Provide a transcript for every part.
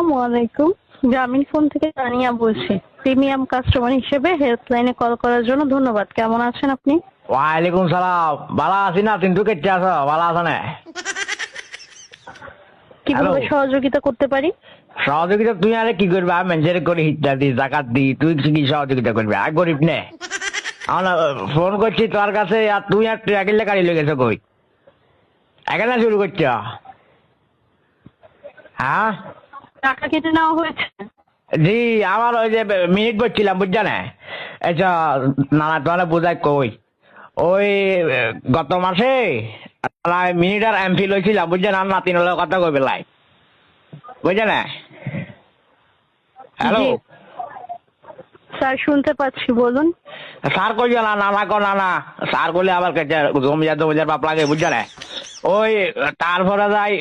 আসসালামু আলাইকুম। গ্রামীণ ফোন থেকে তানিয়া বলছি। প্রিমিয়াম কাস্টমার হিসেবে হেল্পলাইনে কল করার জন্য ধন্যবাদ। কেমন আছেন আপনি? ওয়ালাইকুম সালাম। ভালো আছি না? কিন্তু কেটে আছো? ভালো আছো না? হ্যালো, কিভাবে সহযোগিতা করতে পারি? সহযোগিতা তুই আরে কি করবি? আমি মেঞ্জের করি, হিটটা দি, জাকাত দি, তুই কি সহযোগিতা করবি? আর গরিব নে। আমার ফোন করছি তোর কাছে, আর তুই আর ট্রাকিলে গাড়ি লেগেছো কই? এখানে শুরু করছ? হ্যাঁ টাকা কেটে নেওয়া হয়েছে? জি, আমার ওই যে মিনিট করছিলাম, বুঝছ না? আচ্ছা, নানা তোরা বোঝাই কই, ওই গত মাসে মিনিট আর এমফিল হয়েছিলাম, বুঝছেন? আর নাতিন হলে কথা কই বেলায়, বুঝছে না? হ্যালো, জি স্যার, শুনতে পাচ্ছি, বলুন। স্যার কই না, নানা কো নানা, স্যার করলে আবার জমিদার বাপ লাগে, বুঝছে না? ওই তারপরে যাই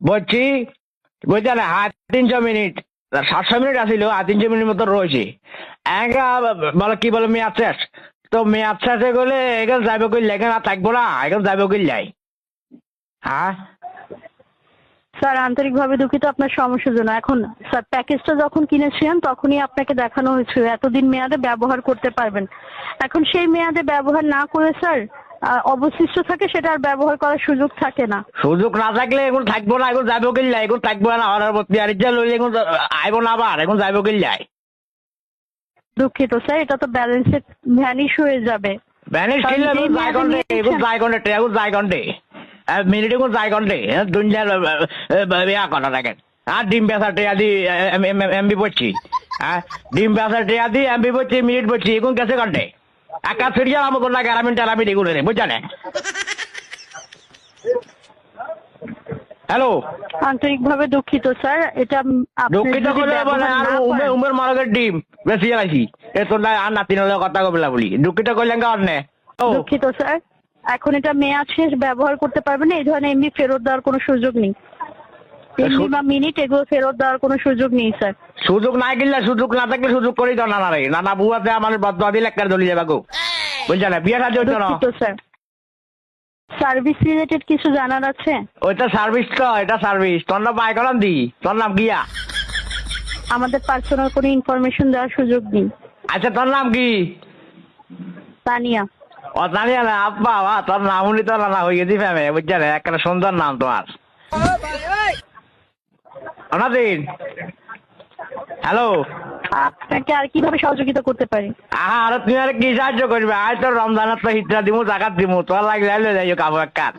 বলছি, বুঝছে না? 350 মিনিট, 700 মিনিট আসিল, 300 মিনিট মতো রয়েছে। বলে কি বলে মেয়াদ শেষ, তো মেয়াদ শেষে গেলে এখানে যাইব করলে, এখানে আর থাকবো না, এখানে যাইব করলে। হ্যাঁ স্যার, আন্তরিকভাবে দুঃখিত আপনার সমস্যার জন্য। এখন স্যার, প্যাকেজটা যখন কিনেছিলেন তখনই আপনাকে দেখানো হয়েছিল এতদিন মেয়াদে ব্যবহার করতে পারবেন। এখন সেই মেয়াদে ব্যবহার না করে স্যার অবশিষ্ট থাকে, সেটা আর ব্যবহার করার সুযোগ থাকে না। সুযোগ না থাকলে এখন থাকবো না, এখন যাইব করলে, এখন থাকবো না, হরার মধ্যে আর ইচ্ছা লইলে এখন আইব না, আবার এখন যাইব করলে। দুঃখিত স্যার, এটা তো ব্যালেন্সে ভ্যানিশ হয়ে যাবে। ব্যানিশ কিনলে এখন যাই ঘন্টে, এখন যাই ঘন্টে, এখন যাই ঘন্টে, মিনিট এখন যাই ঘন্টে, দুনিয়ার ইয়া করা রাখেন। আর ডিম বেচা টেয়া দি এমবি পড়ছি, হ্যাঁ ডিম বেচা টেয়া দি এমবি পড়ছি, মিনিট পড়ছি, এখন গেছে ঘন্টে। একা ফিরিয়ে আমার কোনো গ্যারামিন টেরামিন এগুলো নেই, বুঝছেন? হ্যালো, আন্তরিকভাবে দুঃখিত স্যার, এটা আপনি দুঃখিত যদি করে বলে ব্যবহার আর না করেন। উমের মারকের ডিম বেশি আইছি, এ তোর আর নাতিন হলে কথা কবিলা বলি, দুঃখিত করলেন কারণ নে। ও দুঃখিত স্যার, এখন এটা মেয়াদ শেষ, ব্যবহার করতে পারবেন না। এই ধরনের এমবি ফেরত দেওয়ার কোনো সুযোগ নেই। এমবি বা মিনিট এগুলো ফেরত দেওয়ার কোনো সুযোগ নেই স্যার। সুযোগ নাই কিনলে, সুযোগ না থাকলে সুযোগ করি তো নানা রে, নানা বুয়াতে আমার বদয়া দিলে একটা দলি যাবা গো, বুঝছেন? বিয়ে সাথে হইতো না। দুঃখিত স্যার, সার্ভিস রিলেটেড কিছু জানার আছে? ওইটা সার্ভিস তো, এটা সার্ভিস। তোর নাম বাই করান দি, তোর নাম গিয়া। আমাদের পার্সোনাল কোনো ইনফরমেশন দেওয়ার সুযোগ নেই। আচ্ছা, তোর নাম কি? তানিয়া। ও জানিয়া না আব্বা, তোর নাম উনি তো নানা হয়ে গেছি ফ্যামে, বুঝছেন? একটা সুন্দর নাম তোমার। অনাদিন, হ্যালো, আপনাকে আর কিভাবে সহযোগিতা করতে পারি? আর তুমি আর কি সাহায্য করবে? আয় তোর রমজানের তো হিটটা দিমু, জাকাত দিমু, তোর লাগলে যাইও কাবো এক কাজ।